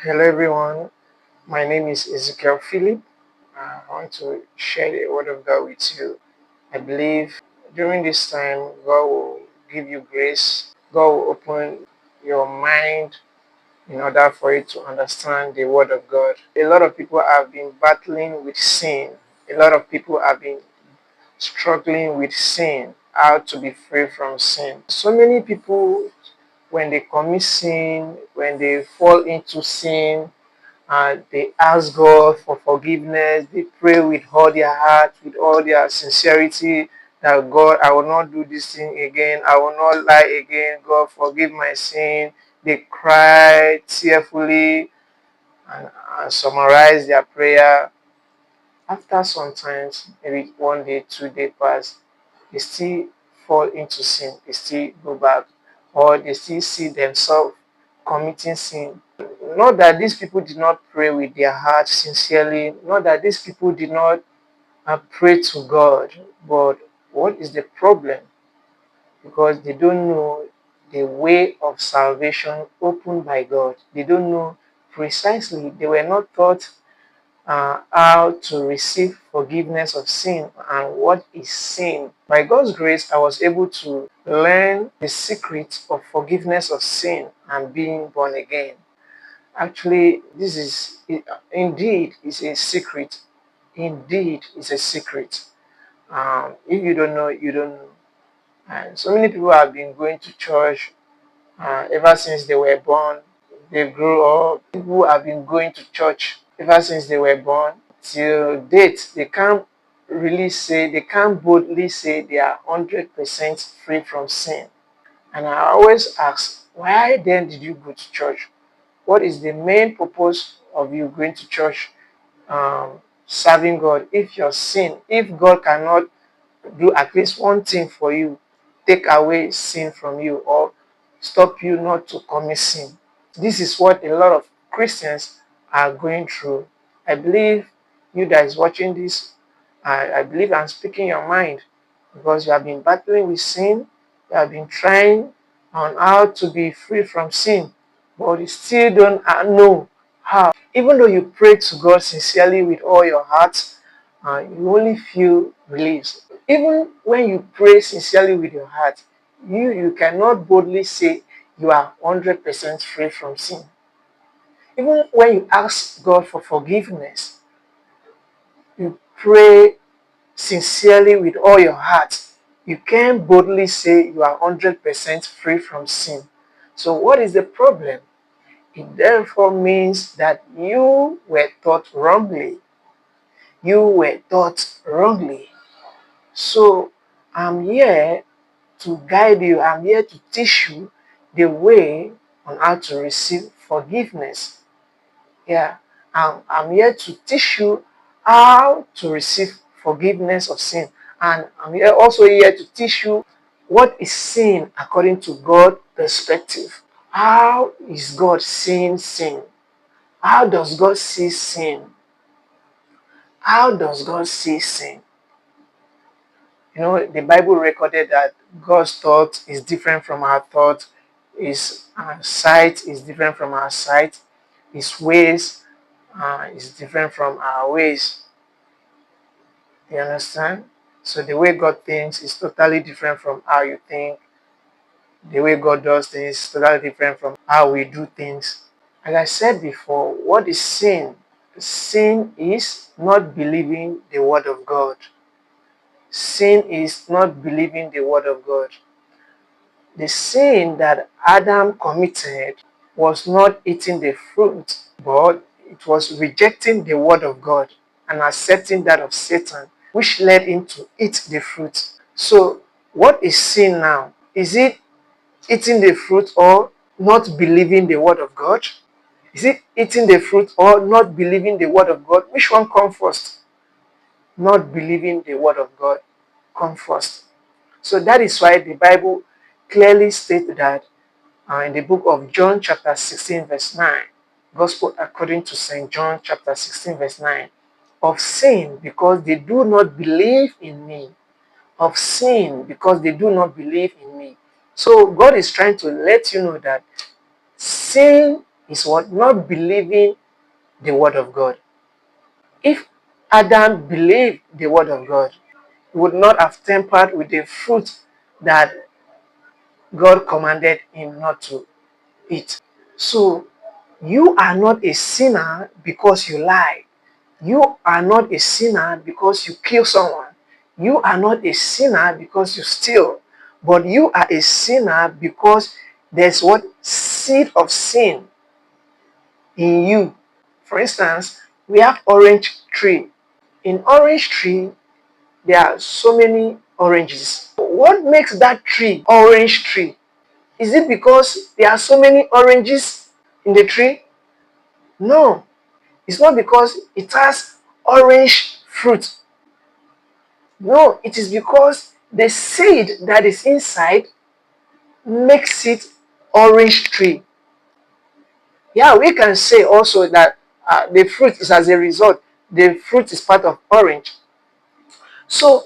Hello everyone, my name is Ezekiel Philip. I want to share the word of God with you. I believe during this time, God will give you grace. God will open your mind in order for you to understand the word of God. A lot of people have been battling with sin. A lot of people have been struggling with sin, how to be free from sin. So many people, when they commit sin, when they fall into sin, and they ask God for forgiveness. They pray with all their heart, with all their sincerity, that God, I will not do this thing again. I will not lie again. God, forgive my sin. They cry tearfully and summarize their prayer. After sometimes, maybe 1 day, 2 day pass, they still fall into sin. They still go back, or they still see themselves committing sin. Not that these people did not pray with their heart sincerely, not that these people did not pray to God, but what is the problem? Because they don't know the way of salvation opened by God. They don't know precisely, they were not taught how to receive forgiveness of sin and what is sin. By God's grace, I was able to learn the secret of forgiveness of sin and being born again. Actually, this is indeed is a secret. Indeed, is a secret. If you don't know, you don't know. And so many people have been going to church ever since they were born. They grew up. People have been going to church ever since they were born till date. They can't boldly say they are 100% free from sin. And I always ask, why then did you go to church? What is the main purpose of you going to church, serving God? If your sin, if God cannot do at least one thing for you, take away sin from you or stop you not to commit sin. This is what a lot of Christians are going through. I believe you that is watching this, I believe I'm speaking your mind because you have been battling with sin, you have been trying on how to be free from sin, but you still don't know how. Even though you pray to God sincerely with all your heart, you only feel relief. Even when you pray sincerely with your heart, you cannot boldly say you are 100% free from sin. Even when you ask God for forgiveness, you pray sincerely with all your heart, you can't boldly say you are 100% free from sin. So, what is the problem? It therefore means that you were taught wrongly. You were taught wrongly. So, I'm here to guide you. I'm here to teach you the way on how to receive forgiveness. Yeah, I'm here to teach you how to receive forgiveness of sin. And I'm here also here to teach you what is sin according to God's perspective. How is God seeing sin? How does God see sin? How does God see sin? You know, the Bible recorded that God's thought is different from our thought. His sight is different from our sight. His ways is different from our ways. You understand? So the way God thinks is totally different from how you think. The way God does things is totally different from how we do things. As I said before, what is sin? Sin is not believing the word of God. Sin is not believing the word of God. The sin that Adam committed was not eating the fruit, but it was rejecting the word of God and accepting that of Satan, which led him to eat the fruit. So, what is sin now? Is it eating the fruit or not believing the word of God? Is it eating the fruit or not believing the word of God? Which one comes first? Not believing the word of God comes first. So that is why the Bible clearly states that in the book of John chapter 16 verse 9, Gospel according to St. John chapter 16 verse 9, of sin because they do not believe in me. Of sin because they do not believe in me. So God is trying to let you know that sin is what? Not believing the word of God. If Adam believed the word of God, he would not have tempered with the fruit that God commanded him not to eat. So, you are not a sinner because you lie. You are not a sinner because you kill someone. You are not a sinner because you steal. But you are a sinner because there's what? Seed of sin in you. For instance, we have orange tree. In orange tree, there are so many oranges. What makes that tree orange tree? Is it because there are so many oranges in the tree? No, it's not because it has orange fruit. No, it is because the seed that is inside makes it orange tree. Yeah, we can say also that the fruit is as a result. The fruit is part of orange. So,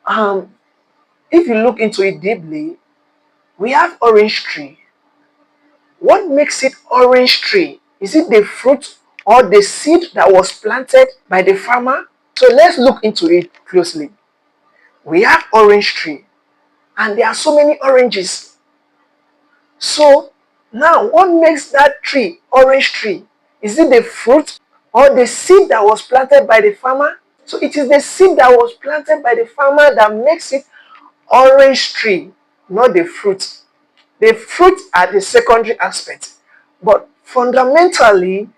um, if you look into it deeply, we have orange tree. What makes it orange tree? Is it the fruit or the seed that was planted by the farmer? So let's look into it closely. We have orange tree and there are so many oranges. So now what makes that tree orange tree? Is it the fruit or the seed that was planted by the farmer? So it is the seed that was planted by the farmer that makes it orange tree, not the fruit. The fruit are the secondary aspect. But fundamentally,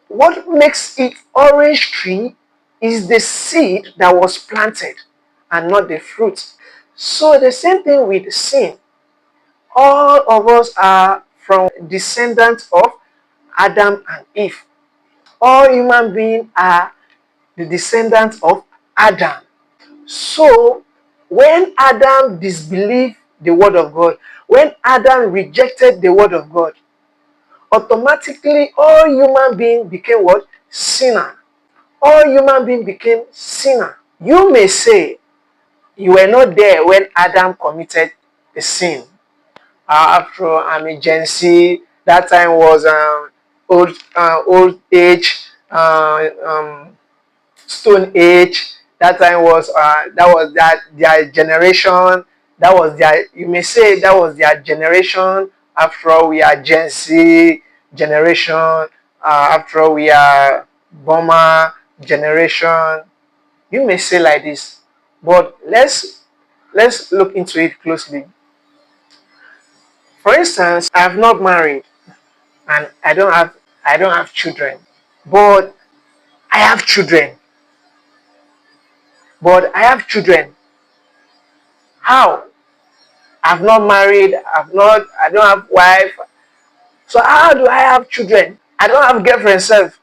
what makes it orange tree is the seed that was planted and not the fruit. So the same thing with sin. All of us are from descendants of Adam and Eve. All human beings are the descendants of Adam. So when Adam disbelieved the word of God, when Adam rejected the word of God, automatically all human beings became what? Sinner. All human beings became sinner. You may say you were not there when Adam committed a sin. After all, I'm a Gen Z. That time was old age, stone age. That time was that their generation. That was their. You may say that was their generation. After all, we are Gen Z generation. After all, we are Bomber generation. You may say like this, but let's look into it closely. For instance, I have not married and I don't have children, but I have children. But I have children. How? I've not married. I don't have wife. So how do I have children? I don't have girlfriend self.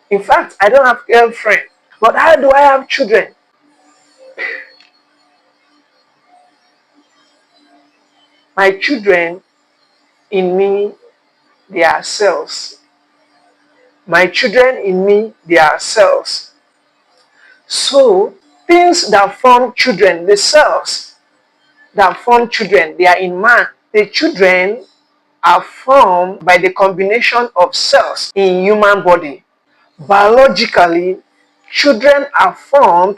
In fact, I don't have girlfriend. But how do I have children? My children in me, they are cells. My children in me, they are cells. So things that form children, the cells that form children, they are in man. The children are formed by the combination of cells in human body. Biologically, children are formed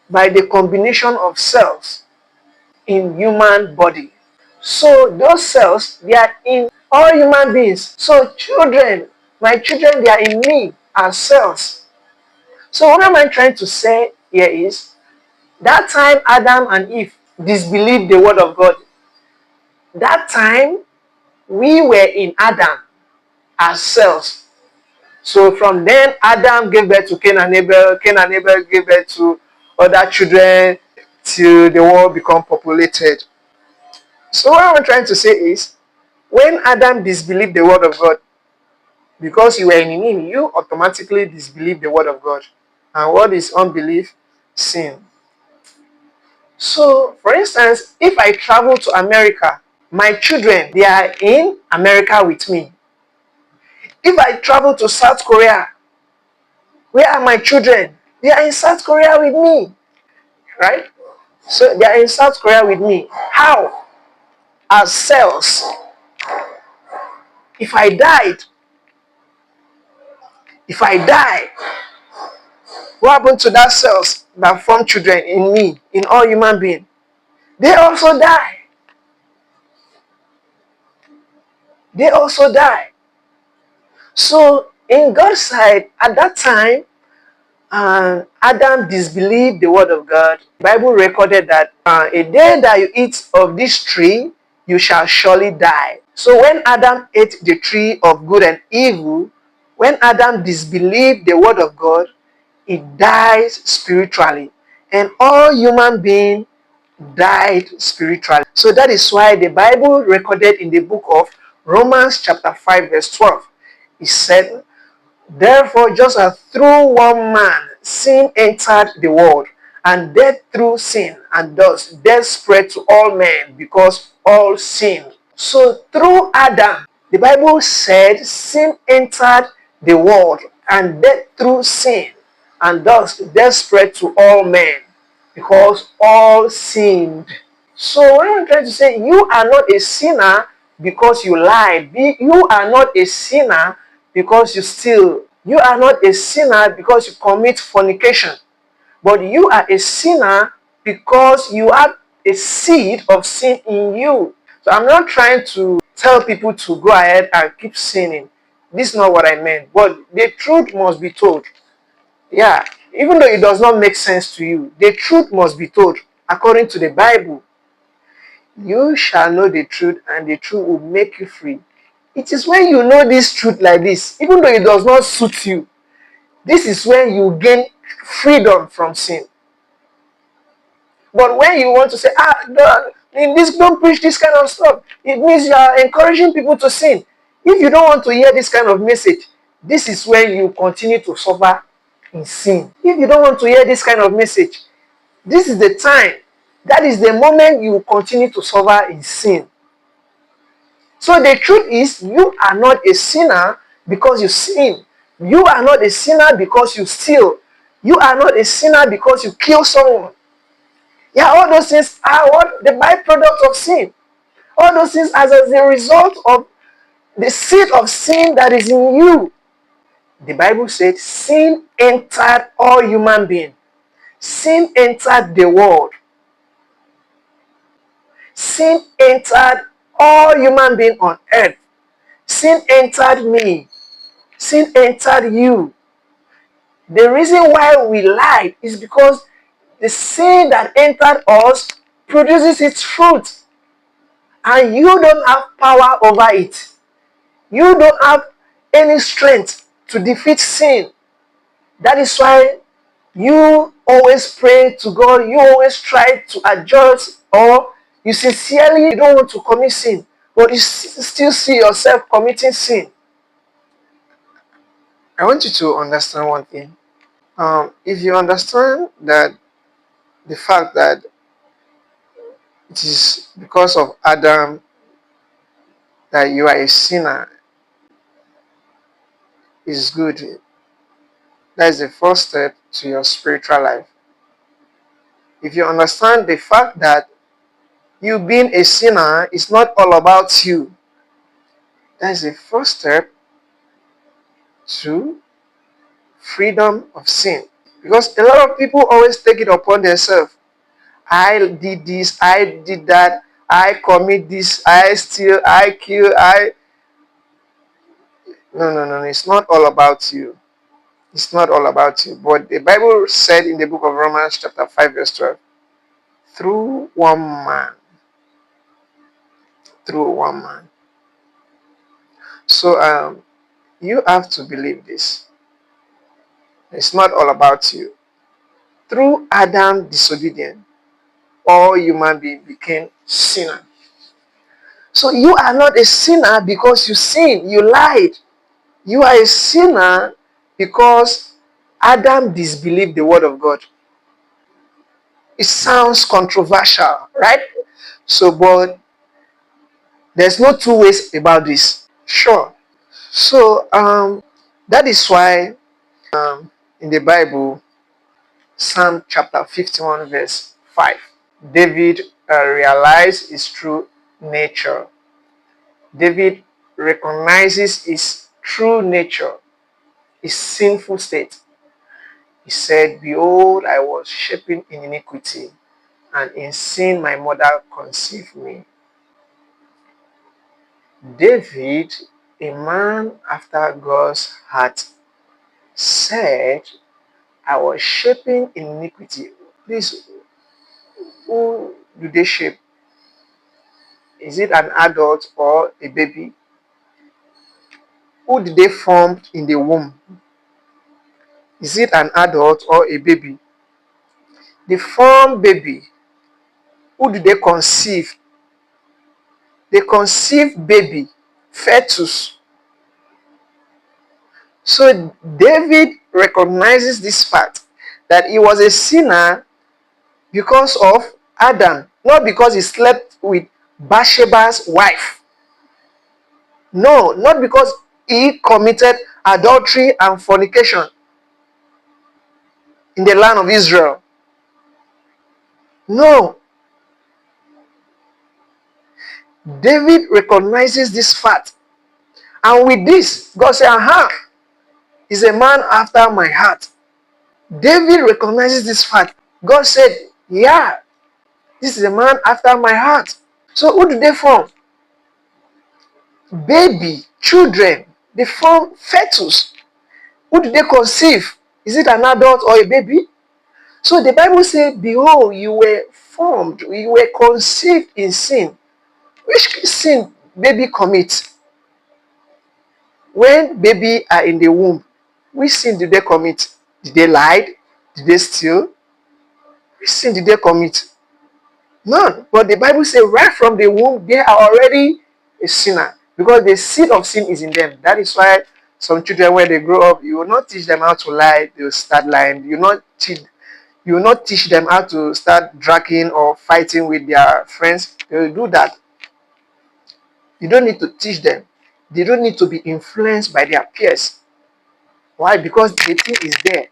by the combination of cells in human body. So those cells, they are in all human beings. So children, my children, they are in me as cells. So what am I trying to say here is, that time Adam and Eve disbelieved the word of God. That time we were in Adam as cells. So from then, Adam gave birth to Cain and Abel. Cain and Abel gave birth to other children till the world become populated. So what I'm trying to say is, when Adam disbelieved the word of God, because you were in him, you automatically disbelieve the word of God. And what is unbelief? Sin. So, for instance, if I travel to America, my children, they are in America with me. If I travel to South Korea, where are my children? They are in South Korea with me, right? So they are in South Korea with me. How? As cells. If I died, If I die, what happened to that cells that form children in me, in all human beings? They also die. They also die. So in God's side, at that time, Adam disbelieved the word of God. The Bible recorded that a day that you eat of this tree, you shall surely die. So when Adam ate the tree of good and evil, when Adam disbelieved the word of God, he dies spiritually. And all human beings died spiritually. So that is why the Bible recorded in the book of Romans chapter 5 verse 12. It said, therefore, just as through one man sin entered the world, and death through sin, and thus death spread to all men because all sinned. So through Adam, the Bible said sin entered the world, and death through sin, and thus death spread to all men because all sinned. So what I'm trying to say, you are not a sinner because you lied. You are not a sinner because you steal. You are not a sinner because you commit fornication. But you are a sinner because you have a seed of sin in you. So I'm not trying to tell people to go ahead and keep sinning. This is not what I meant. But the truth must be told. Yeah, even though it does not make sense to you, the truth must be told according to the Bible. You shall know the truth, and the truth will make you free. It is when you know this truth like this, even though it does not suit you, this is when you gain freedom from sin. But when you want to say, don't preach this kind of stuff, it means you are encouraging people to sin. If you don't want to hear this kind of message, this is when you continue to suffer in sin. If you don't want to hear this kind of message, this is the time. That is the moment you continue to suffer in sin. So the truth is, you are not a sinner because you sin. You are not a sinner because you steal. You are not a sinner because you kill someone. Yeah, all those things are what the byproduct of sin. All those things as a result of the seed of sin that is in you. The Bible said sin entered all human beings. Sin entered the world. Sin entered all human beings on earth. Sin entered me. Sin entered you. The reason why we lied is because the sin that entered us produces its fruit. And you don't have power over it. You don't have any strength to defeat sin. That is why you always pray to God. You always try to adjust, or you sincerely don't want to commit sin, but you still see yourself committing sin. I want you to understand one thing. If you understand that the fact that it is because of Adam that you are a sinner is good. That is the first step to your spiritual life. If you understand the fact that you being a sinner is not all about you, that is the first step to freedom of sin. Because a lot of people always take it upon themselves. I did this, I did that, I commit this, I steal, I kill, No, it's not all about you. It's not all about you. But the Bible said in the book of Romans chapter 5 verse 12, through one man. Through one man. So you have to believe this. It's not all about you. Through Adam disobedience, all human beings became sinner. So you are not a sinner because you sinned, you lied. You are a sinner because Adam disbelieved the word of God. It sounds controversial, right? So, but there's no two ways about this. Sure. So, that is why in the Bible, Psalm chapter 51 verse 5, David realized his true nature. David recognizes his true nature. his sinful state. He said, "Behold, I was shapen in iniquity, and in sin my mother conceived me." David, a man after God's heart, said, "I was shapen in iniquity." Please, who do they shape? Is it an adult or a baby? Who did they form in the womb? Is it an adult or a baby? The formed baby, who did they conceive? They conceived baby, fetus. So David recognizes this fact that he was a sinner because of Adam, not because he slept with Bathsheba's wife. No, not because he committed adultery and fornication in the land of Israel. No, David recognizes this fact. And with this, God said, aha, he's a man after my heart. David recognizes this fact. God said, yeah, this is a man after my heart. So who do they form? Baby, children. They form fetus. Who do they conceive? Is it an adult or a baby? So the Bible says, behold, you were formed, you were conceived in sin. Which sin baby commits? When baby are in the womb, which sin did they commit? Did they lie? Did they steal? Which sin did they commit? None. But the Bible says right from the womb, they are already a sinner. Because the seed of sin is in them. That is why some children, when they grow up, you will not teach them how to lie, they will start lying. You will not teach them how to start drinking or fighting with their friends. They will do that. You don't need to teach them. They don't need to be influenced by their peers. Why? Because the thing is there.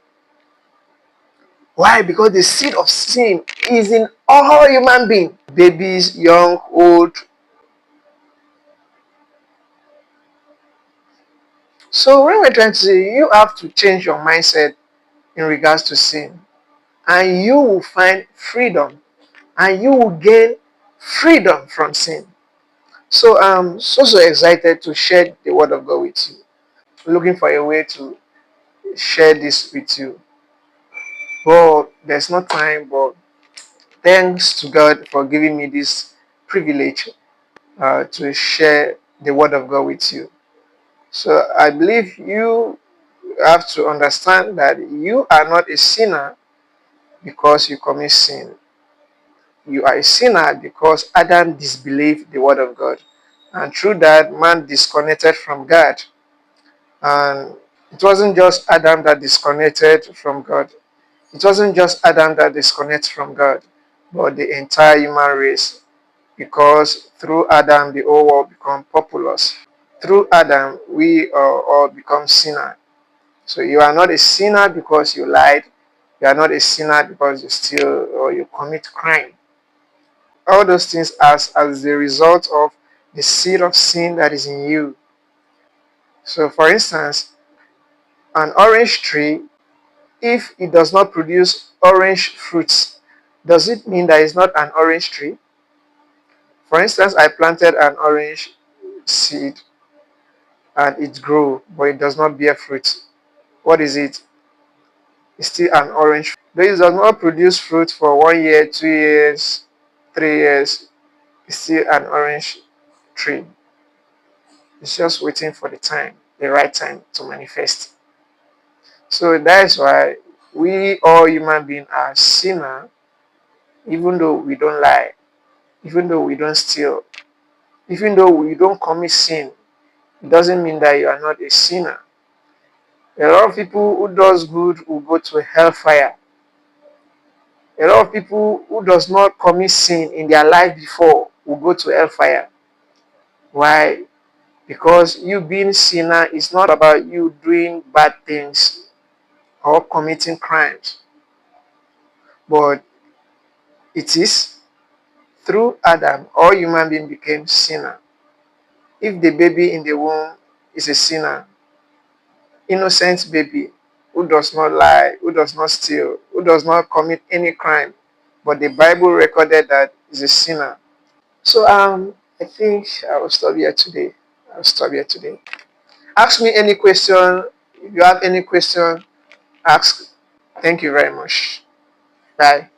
Why? Because the seed of sin is in all human beings, babies, young, old. So when we're trying to say, you have to change your mindset in regards to sin, and you will find freedom, and you will gain freedom from sin. So I'm so excited to share the word of God with you. Looking for a way to share this with you. But there's no time, but thanks to God for giving me this privilege to share the word of God with you. So I believe you have to understand that you are not a sinner because you commit sin. You are a sinner because Adam disbelieved the word of God. And through that, man disconnected from God. And it wasn't just Adam that disconnected from God. It wasn't just Adam that disconnected from God, but the entire human race. Because through Adam, the whole world become populous. Through Adam, we all become sinner. So you are not a sinner because you lied. You are not a sinner because you steal or you commit crime. All those things as the result of the seed of sin that is in you. So for instance, an orange tree, if it does not produce orange fruits, does it mean that it's not an orange tree? For instance, I planted an orange seed and it grew, but it does not bear fruit. What is it? It's still an orange. Though it does not produce fruit for 1 year, 2 years, 3 years, it's still an orange tree. It's just waiting for the right time to manifest. So that's why we all human beings are sinner, even though we don't lie, even though we don't steal, even though we don't commit sin. It doesn't mean that you are not a sinner. A lot of people who does good will go to hellfire. A lot of people who does not commit sin in their life before will go to hellfire. Why? Because you being sinner is not about you doing bad things or committing crimes, but it is through Adam all human being became sinner. If the baby in the womb is a sinner, innocent baby who does not lie, who does not steal, who does not commit any crime, but the Bible recorded that is a sinner. So I think I will stop here today. I'll stop here today. Ask me any question. If you have any question, ask. Thank you very much. Bye.